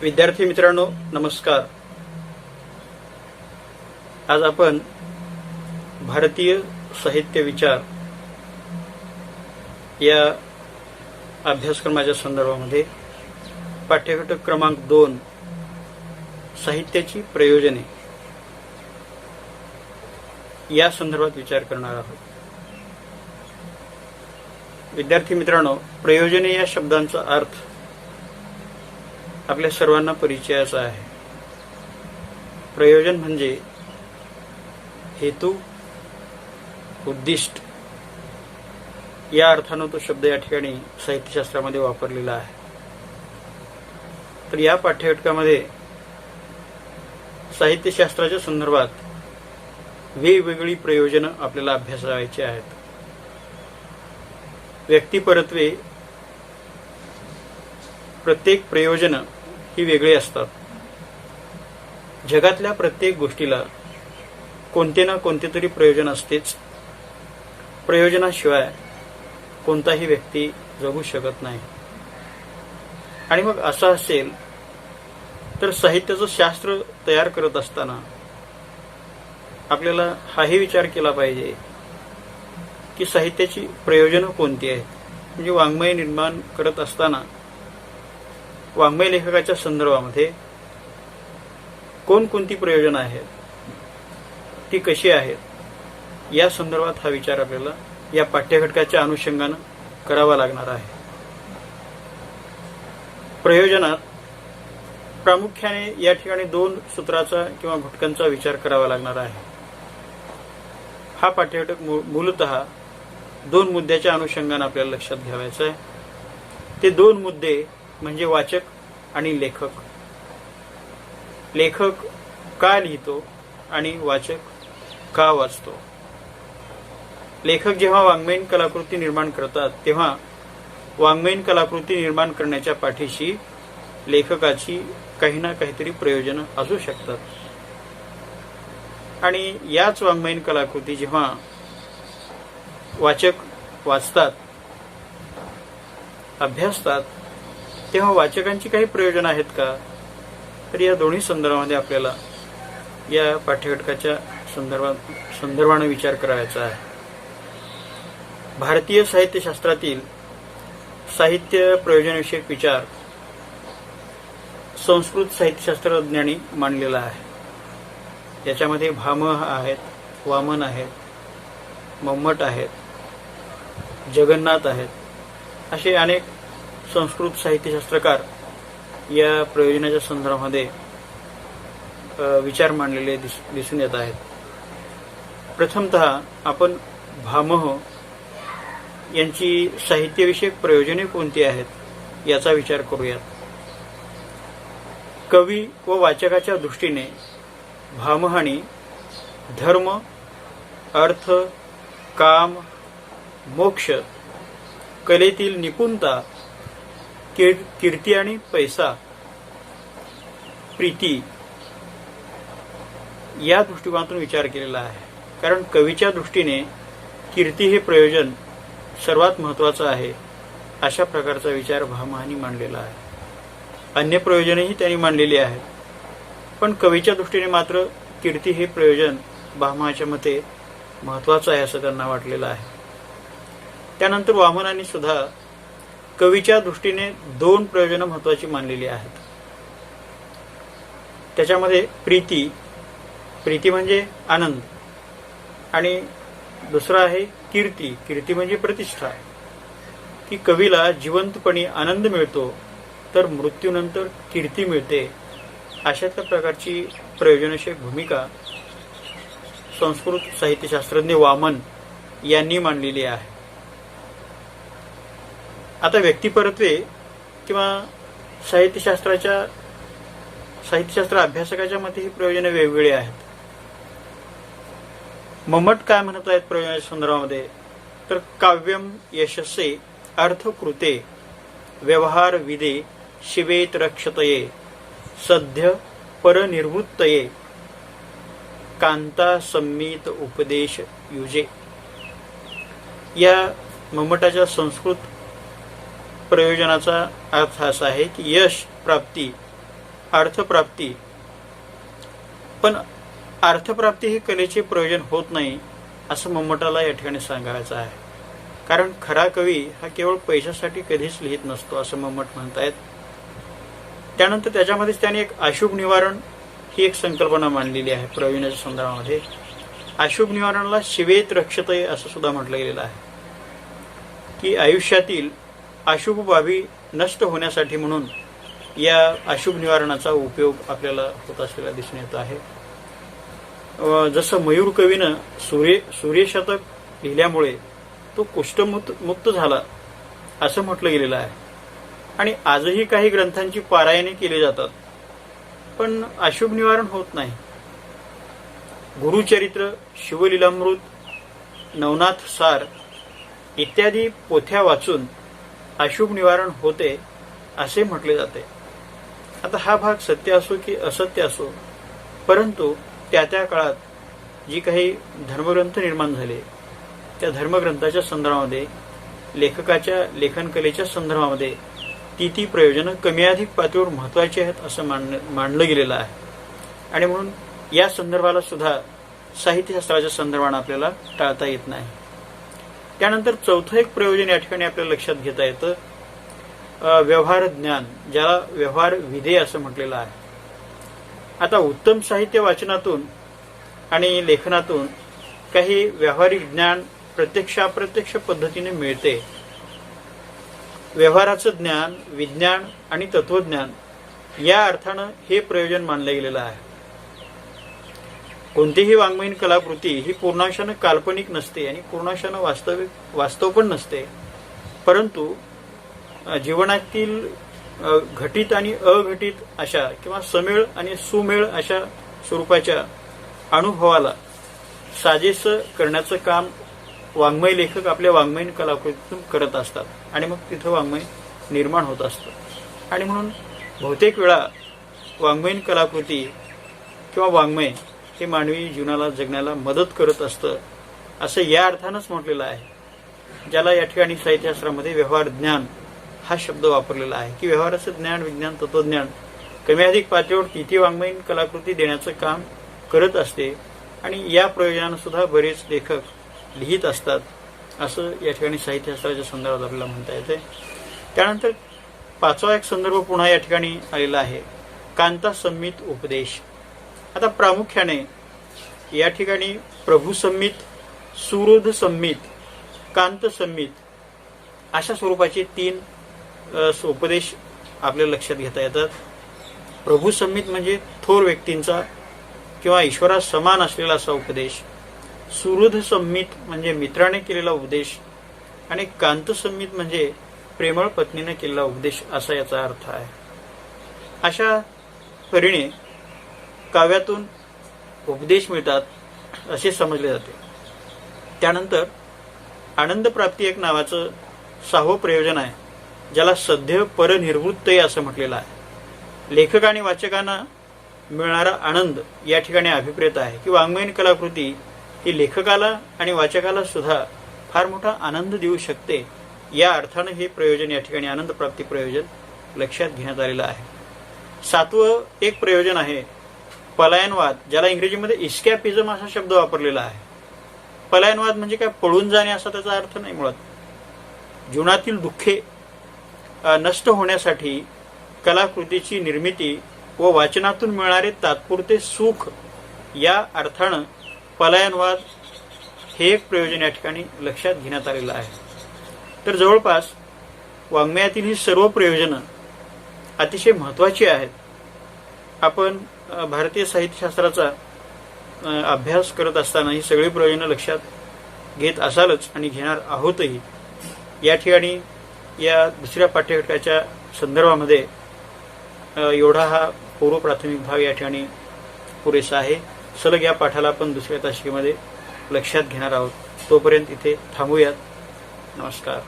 विद्यार्थी मित्रांनो, नमस्कार. आज आपण भारतीय साहित्य विचार या अभ्यासक्रमाच्या संदर्भामध्ये पाठ्यघटक क्रमांक 2 साहित्याची प्रयोजने या संदर्भात विचार करणार आहोत. विद्यार्थी मित्रांनो, प्रयोजने या शब्दांचा अर्थ आपल्या सर्वांना परिचयाचा आहे. प्रयोजन म्हणजे हेतू, उद्दिष्ट या अर्थानं तो शब्द या ठिकाणी साहित्यशास्त्रामध्ये वापरलेला आहे. तर या पाठ्यघटकामध्ये साहित्यशास्त्राच्या संदर्भात वेगवेगळी प्रयोजनं आपल्याला अभ्यासायची आहेत. व्यक्तिपरत्वे प्रत्येक प्रयोजनं ही वेगळी असतात. जगातल्या प्रत्येक गोष्टीला कोणते ना कोणते तरी प्रयोजन असतेच. प्रयोजनाशिवाय कोणताही व्यक्ती जगू शकत नाही. आणि मग असं असेल तर साहित्याचं शास्त्र तयार करत असताना आपल्याला हाही विचार केला पाहिजे की साहित्याची प्रयोजनं कोणती आहेत. म्हणजे वाङ्मय निर्माण करत असताना वाङ्मय लेखकाच्या संदर्भामध्ये कोणकोणती प्रयोजनं आहेत, ती कशी आहेत, या संदर्भात हा विचार आपल्याला या पाठ्यघटकाच्या अनुषंगानं करावा लागणार आहे. प्रयोजनात प्रामुख्याने या ठिकाणी 2 सूत्राचा किंवा घटकांचा विचार करावा लागणार आहे. हा पाठ्यघटक मूलतः 2 मुद्द्याच्या अनुषंगाने आपल्याला लक्षात घ्यावायचा आहे. ते 2 मुद्दे म्हणजे वाचक आणि लेखक. लेखक का लिहितो आणि वाचक का वाचतो. लेखक जेव्हा वाङ्मयीन कलाकृती निर्माण करतात तेव्हा वाङ्मयीन कलाकृती निर्माण करण्याच्या पाठीशी लेखकाची काही ना काहीतरी प्रयोजनं असू शकतात. आणि याच वाङ्मयीन कलाकृती जेव्हा वाचक वाचतात, अभ्यासतात, तेव्हा वाचकांची काही प्रयोजन आहेत का. तर या दोन्ही संदर्भामध्ये आपल्याला या पाठ्यघटकाच्या संदर्भाने विचार करायचा आहे. भारतीय साहित्यशास्त्रातील साहित्य प्रयोजनविषयक विचार संस्कृत साहित्यशास्त्रज्ञांनी मांडलेला आहे. याच्यामध्ये भामह आहेत, वामन आहेत, मम्मट आहेत, जगन्नाथ आहेत, असे अनेक संस्कृत साहित्यशास्त्रकार या प्रयोजनाच्या संदर्भामध्ये विचार मांडलेले दिसून येत आहेत. प्रथमतः आपण भामह यांची साहित्यविषयक प्रयोजने कोणती आहेत याचा विचार करूयात. कवी व वाचकाच्या दृष्टीने भामहाने धर्म, अर्थ, काम, मोक्ष, कलेतील निपुणता, कीर्ती आणि पैसा, प्रीती या दृष्टिकोनातून विचार केलेला आहे. कारण कवीच्या दृष्टीने कीर्ती हे प्रयोजन सर्वात महत्वाचं आहे, अशा प्रकारचा विचार भामहाने मांडलेला आहे. अन्य प्रयोजनही त्यांनी मांडलेली आहेत, पण कवीच्या दृष्टीने मात्र कीर्ती हे प्रयोजन भामहाच्या मते महत्वाचं आहे असं त्यांना वाटलेलं आहे. त्यानंतर वामनांनी सुद्धा कवीच्या दृष्टीने 2 प्रयोजनं महत्वाची मानलेली आहेत. त्याच्यामध्ये प्रीती म्हणजे आनंद, आणि दुसरा आहे कीर्ती म्हणजे प्रतिष्ठा. की कवीला जिवंतपणी आनंद मिळतो तर मृत्यूनंतर कीर्ती मिळते, अशाच प्रकारची प्रयोजनविषयक भूमिका संस्कृत साहित्यशास्त्रज्ञ वामन यांनी मांडलेली आहे. आता व्यक्तिपरत्वे किंवा साहित्यशास्त्र अभ्यासकाच्या मते ही प्रयोजने वेगवेगळी आहेत. मम्मट काय म्हणत आहेत प्रयोजनाच्या संदर्भामध्ये, तर काव्यम यशस्से अर्थकृते व्यवहार विदे शिवेत रक्षतये सद्य परनिर्वृत्तये कांता संमित उपदेश युजे. या मम्मटाच्या संस्कृत प्रयोजनाचा अर्थ असा आहे की यश प्राप्ती अर्थप्राप्ती, पण अर्थप्राप्ती ही कलेचे प्रयोजन होत नाही असं मम्मटाला या ठिकाणी सांगायचं आहे. कारण खरा कवी हा केवळ पैशासाठी कधीच लिहित नसतो असं मम्मट म्हणतायत. त्यानंतर त्याच्यामध्येच त्याने एक अशुभ निवारण ही एक संकल्पना मांडलेली आहे प्रयोजनाच्या संदर्भामध्ये. अशुभ निवारणाला शिवेत रक्षते असं सुद्धा म्हटलं गेलेलं आहे की आयुष्यातील अशुभ बाबी नष्ट होण्यासाठी म्हणून या अशुभ निवारणाचा उपयोग आपल्याला होत असलेला दिसून येत आहे. जसं मयूर कवीनं सूर्यशतक लिहिल्यामुळे तो कुष्ठमुक्त झाला असं म्हटलं गेलेलं आहे. आणि आजही काही ग्रंथांची पारायणे केली जातात पण अशुभ निवारण होत नाही. गुरुचरित्र, शिवलीलामृत, नवनाथ सार इत्यादी पोथ्या वाचून अशुभ निवारण होते असे म्हटले जाते. आता हा भाग सत्य असो की असत्य असो, परंतु त्या त्या काळात जी काही धर्मग्रंथ निर्माण झाले त्या धर्मग्रंथाच्या संदर्भामध्ये, लेखकाच्या लेखनकलेच्या संदर्भामध्ये ती प्रयोजनं कमी अधिक पातळीवर महत्वाची आहेत असं मांडलं गेलेलं आहे. आणि म्हणून या संदर्भाला सुद्धा साहित्यशास्त्राच्या संदर्भाने आपल्याला टाळता येत नाही. त्यानंतर चौथं एक प्रयोजन या ठिकाणी आपल्याला लक्षात घेता येतं, व्यवहार ज्ञान, ज्याला व्यवहार विधेय असं म्हटलेलं आहे. आता उत्तम साहित्य वाचनातून आणि लेखनातून काही व्यावहारिक ज्ञान प्रत्यक्ष अप्रत्यक्ष पद्धतीने मिळते. व्यवहाराचं ज्ञान, विज्ञान आणि तत्वज्ञान या अर्थानं हे प्रयोजन मानलं गेलेलं आहे. कोणतीही वाङ्मयीन कलाकृती ही पूर्णांशानं काल्पनिक नसते आणि पूर्णांशानं वास्तव पण नसते, परंतु जीवनातील घटित आणि अघटित अशा किंवा समेळ आणि सुमेळ अशा स्वरूपाच्या अनुभवाला साजेसं करण्याचं काम वाङ्मय लेखक आपल्या वाङ्मयीन कलाकृतीतून करत असतात आणि मग तिथं वाङ्मय निर्माण होत असतं. आणि म्हणून बहुतेक वेळा वाङ्मयीन कलाकृती किंवा वाङ्मय हे मानवी जीवनाला जगण्याला मदत करत असतं असं या अर्थानंच म्हटलेलं आहे. ज्याला या ठिकाणी साहित्यशास्त्रामध्ये व्यवहार ज्ञान हा शब्द वापरलेला आहे की व्यवहाराचं ज्ञान, विज्ञान, तत्वज्ञान कमी अधिक पातळीवर ती वाङ्मयीन कलाकृती देण्याचं काम करत असते. आणि या प्रयोजनानं सुद्धा बरेच लेखक लिहित असतात असं या ठिकाणी साहित्यशास्त्राच्या संदर्भात आपल्याला म्हणता येते. त्यानंतर पाचवा एक संदर्भ पुन्हा या ठिकाणी आलेला आहे, कांता संमित उपदेश. आता प्रामुख्याने या ठिकाणी प्रभू संमित, सुहृद संमित, कांत संमित अशा स्वरूपाचे 3 उपदेश आपल्याला लक्षात घेता येतात. प्रभू संमित म्हणजे थोर व्यक्तींचा किंवा ईश्वरा समान असलेला असा उपदेश. सुहृद संमित म्हणजे मित्राने केलेला उपदेश. आणि कांत संमित म्हणजे प्रेमळ पत्नीने केलेला उपदेश असा याचा अर्थ आहे. अशा परीने काव्यातून उपदेश मिळतात असे समजले जाते. त्यानंतर आनंद प्राप्ती एक नावाचं 6वं प्रयोजन आहे, ज्याला सद्य परनिर्वृत्तय असं म्हटलेलं आहे. लेखक आणि वाचकांना मिळणारा आनंद या ठिकाणी अभिप्रेत आहे की वाङ्मयीन कलाकृती ही लेखकाला आणि वाचकाला सुद्धा फार मोठा आनंद देऊ शकते. या अर्थानं हे प्रयोजन या ठिकाणी आनंद प्राप्ती प्रयोजन लक्षात घेण्यात आलेलं आहे. 7वं एक प्रयोजन आहे पलायनवाद, ज्याला इंग्रजीमध्ये इस्कॅपिझम असा शब्द वापरलेला आहे. पलायनवाद म्हणजे काय, पळून जाणे असा त्याचा अर्थ नाही. मुळात जीवनातील दुःखे नष्ट होण्यासाठी कलाकृतीची निर्मिती व वाचनातून मिळणारे तात्पुरते सुख या अर्थानं पलायनवाद हे एक प्रयोजन या ठिकाणी लक्षात घेण्यात आलेलं आहे. तर जवळपास वाङ्मयातील ही सर्व प्रयोजनं अतिशय महत्त्वाची आहेत. आपण भारतीय साहित्यशास्त्राचा अभ्यास करत असताना ही सगळी प्रयोजनं लक्षात घेत असालच आणि घेणार आहोतही. या ठिकाणी या दुसऱ्या पाठ्यघटकाच्या संदर्भामध्ये एवढा हा पूर्व प्राथमिक भाग या ठिकाणी पुरेसा आहे. सलग या पाठाला आपण दुसऱ्या तासिकेमध्ये लक्षात घेणार आहोत. तोपर्यंत इथे थांबूयात. नमस्कार.